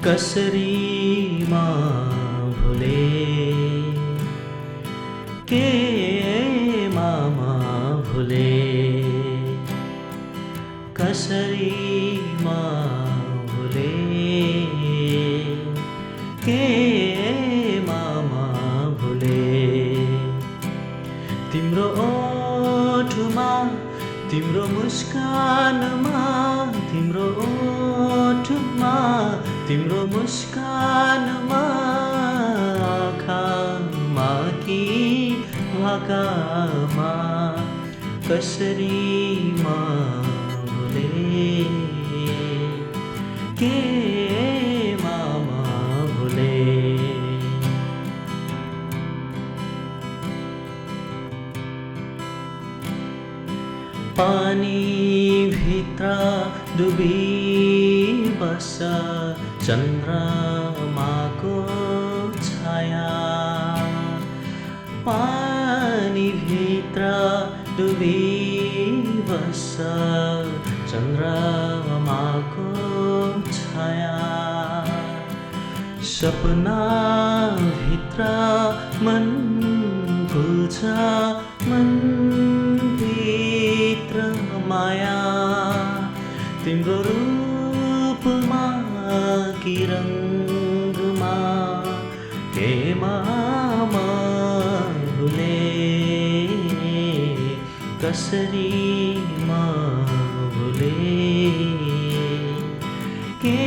कसरी म भुले के म भुले कसरी म भुले के म भुले तिम्रो ओठमा तिम्रो मुस्कानमा तिम्रो ओठमा तिम्रो मुस्कानमा आँखामा कि भाकामा कसरी म भुले के म भुले पानी भित्र डुबी बस चन्द्रमाको छाया पानी भित्र डुबी बस चन्द्रमाको छाया सपना भित्र मन भुल्छ मन भित्र माया तिम्रो रूपमा कि रङ्गमा केमा म भुले कसरी म भुले के